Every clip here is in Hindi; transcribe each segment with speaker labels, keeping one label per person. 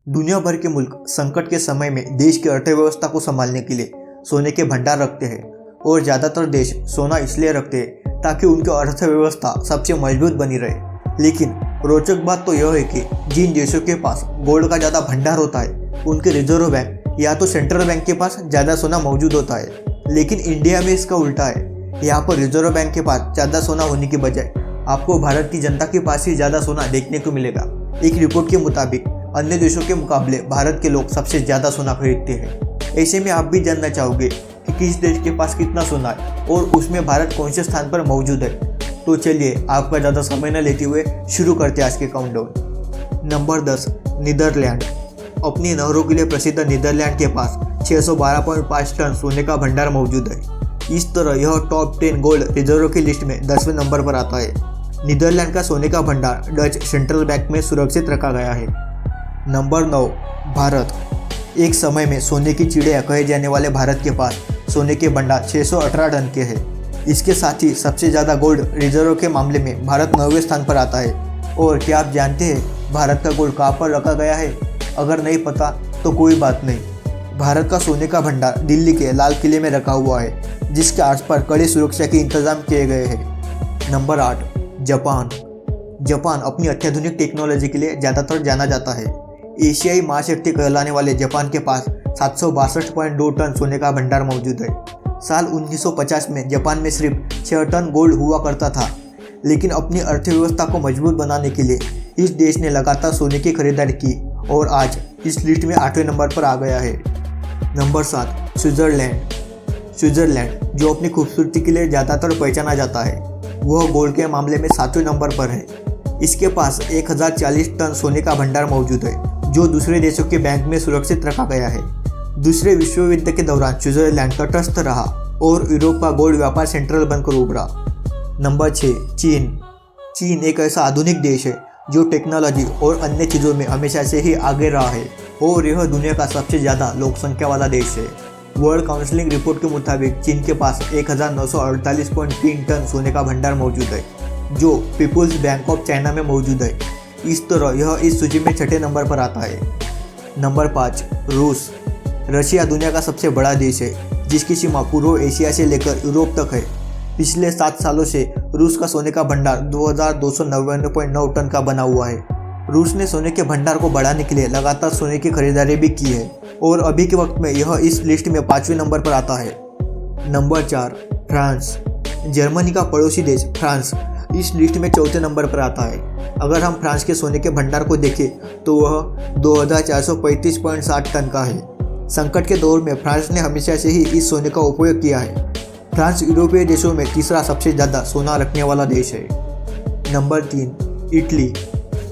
Speaker 1: दुनिया भर के मुल्क संकट के समय में देश की अर्थव्यवस्था को संभालने के लिए सोने के भंडार रखते हैं और ज़्यादातर देश सोना इसलिए रखते हैं ताकि उनकी अर्थव्यवस्था सबसे मजबूत बनी रहे। लेकिन रोचक बात तो यह है कि जिन देशों के पास गोल्ड का ज़्यादा भंडार होता है उनके रिजर्व बैंक या तो सेंट्रल बैंक के पास ज़्यादा सोना मौजूद होता है, लेकिन इंडिया में इसका उल्टा है। यहाँ पर रिजर्व बैंक के पास ज़्यादा सोना होने के बजाय आपको भारत की जनता के पास ही ज़्यादा सोना देखने को मिलेगा। एक रिपोर्ट के मुताबिक अन्य देशों के मुकाबले भारत के लोग सबसे ज़्यादा सोना खरीदते हैं। ऐसे में आप भी जानना चाहोगे कि किस देश के पास कितना सोना है और उसमें भारत कौन से स्थान पर मौजूद है। तो चलिए आपका ज़्यादा समय न लेते हुए शुरू करते हैं आज के काउंटडाउन। Number 10, Netherlands. अपनी नहरों के लिए प्रसिद्ध नीदरलैंड के पास 612.5 टन सोने का भंडार मौजूद है। इस तरह यह टॉप 10 गोल्ड रिजर्व की लिस्ट में 10वें नंबर पर आता है। नीदरलैंड का सोने का भंडार डच सेंट्रल बैंक में सुरक्षित रखा गया है। नंबर 9, भारत। एक समय में सोने की चिड़िया कहे जाने वाले भारत के पास सोने के भंडार 618 टन के हैं। इसके साथ ही सबसे ज़्यादा गोल्ड रिजर्व के मामले में भारत 9वें स्थान पर आता है। और क्या आप जानते हैं भारत का गोल्ड कहाँ पर रखा गया है? अगर नहीं पता तो कोई बात नहीं। भारत का सोने का भंडार दिल्ली के लाल किले में रखा हुआ है, जिसके आसपास कड़ी सुरक्षा के इंतजाम किए गए हैं। Number 8, Japan. जापान अपनी अत्याधुनिक टेक्नोलॉजी के लिए ज़्यादातर जाना जाता है। एशियाई महाशक्ति कहलाने वाले जापान के पास 762.2 टन सोने का भंडार मौजूद है। साल 1950 में जापान में सिर्फ 6 टन गोल्ड हुआ करता था, लेकिन अपनी अर्थव्यवस्था को मजबूत बनाने के लिए इस देश ने लगातार सोने की खरीदारी की और आज इस लिस्ट में 8वें नंबर पर आ गया है। Number 7, Switzerland. स्विट्जरलैंड जो अपनी खूबसूरती के लिए ज़्यादातर पहचाना जाता है, वह गोल्ड के मामले में 7वें नंबर पर है। इसके पास 1040 टन सोने का भंडार मौजूद है, जो दूसरे देशों के बैंक में सुरक्षित रखा गया है। दूसरे विश्व युद्ध के दौरान स्विट्जरलैंड तटस्थ रहा और यूरोप का गोल्ड व्यापार सेंट्रल बनकर उभरा। नंबर 6, चीन। चीन एक ऐसा आधुनिक देश है जो टेक्नोलॉजी और अन्य चीज़ों में हमेशा से ही आगे रहा है और यह दुनिया का सबसे ज़्यादा लोक संख्या वाला देश है। वर्ल्ड काउंसिलिंग रिपोर्ट के मुताबिक चीन के पास 1948.3 टन सोने का भंडार मौजूद है, जो पीपुल्स बैंक ऑफ चाइना में मौजूद है। इस तरह यह इस सूची में 6ठे नंबर पर आता है। नंबर 5, रूस। रशिया दुनिया का सबसे बड़ा देश है, जिसकी सीमा पूर्व एशिया से लेकर यूरोप तक है। पिछले 7 सालों से रूस का सोने का भंडार 2299.9 टन का बना हुआ है। रूस ने सोने के भंडार को बढ़ाने के लिए लगातार सोने की खरीदारी भी की है और अभी के वक्त में यह इस लिस्ट में 5वें नंबर पर आता है। Number 4, France. जर्मनी का पड़ोसी देश फ्रांस इस लिस्ट में 4थे नंबर पर आता है। अगर हम फ्रांस के सोने के भंडार को देखें तो वह 2435.7 टन का है। संकट के दौर में फ्रांस ने हमेशा से ही इस सोने का उपयोग किया है। फ्रांस यूरोपीय देशों में तीसरा सबसे ज़्यादा सोना रखने वाला देश है। Number 3, Italy.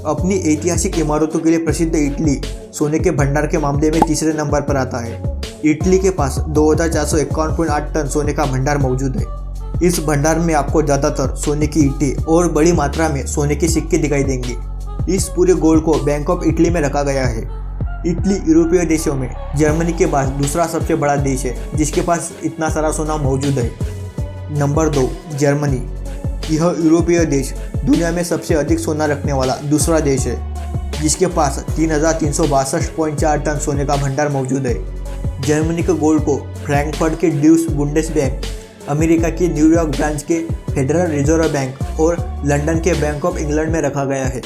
Speaker 1: अपनी ऐतिहासिक इमारतों के लिए प्रसिद्ध इटली सोने के भंडार के मामले में तीसरे नंबर पर आता है। इटली के पास 2451.8 टन सोने का भंडार मौजूद है। इस भंडार में आपको ज़्यादातर सोने की ईंटें और बड़ी मात्रा में सोने के सिक्के दिखाई देंगे। इस पूरे गोल्ड को बैंक ऑफ इटली में रखा गया है। इटली यूरोपीय देशों में जर्मनी के बाद दूसरा सबसे बड़ा देश है, जिसके पास इतना सारा सोना मौजूद है। Number 2, Germany. यह यूरोपीय देश दुनिया में सबसे अधिक सोना रखने वाला दूसरा देश है, जिसके पास 3362.4 टन सोने का भंडार मौजूद है। जर्मनी के गोल्ड को फ्रैंकफर्ट के ड्यूस बुंडेसबैंक, अमेरिका की न्यूयॉर्क ब्रांच के फेडरल रिजर्व बैंक और लंदन के बैंक ऑफ इंग्लैंड में रखा गया है।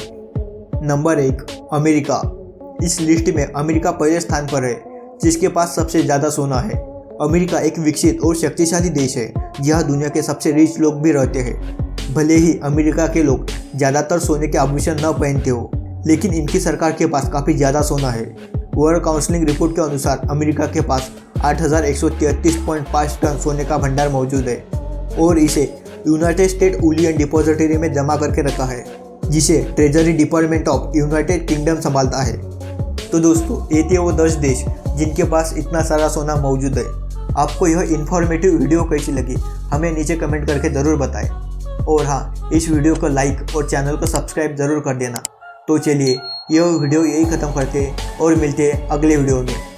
Speaker 1: Number 1, America. इस लिस्ट में अमेरिका पहले स्थान पर है, जिसके पास सबसे ज़्यादा सोना है। अमेरिका एक विकसित और शक्तिशाली देश है, जहाँ दुनिया के सबसे रिच लोग भी रहते हैं। भले ही अमेरिका के लोग ज़्यादातर सोने के आभूषण न पहनते हो, लेकिन इनकी सरकार के पास काफ़ी ज़्यादा सोना है। वर्ल्ड काउंसिलिंग रिपोर्ट के अनुसार अमेरिका के पास 8133.5 टन सोने का भंडार मौजूद है और इसे यूनाइटेड स्टेट बुलियन डिपॉजिटरी में जमा करके रखा है, जिसे treasury department of United kingdom संभालता है। तो दोस्तों, ये थे वो 10 देश जिनके पास इतना सारा सोना मौजूद है। आपको यह इन्फॉर्मेटिव वीडियो कैसी लगी हमें नीचे कमेंट करके ज़रूर बताएं। और हाँ, इस वीडियो को लाइक और चैनल को सब्सक्राइब ज़रूर कर देना। तो चलिए यह वीडियो यही ख़त्म करते हैं और मिलते हैं अगले वीडियो में।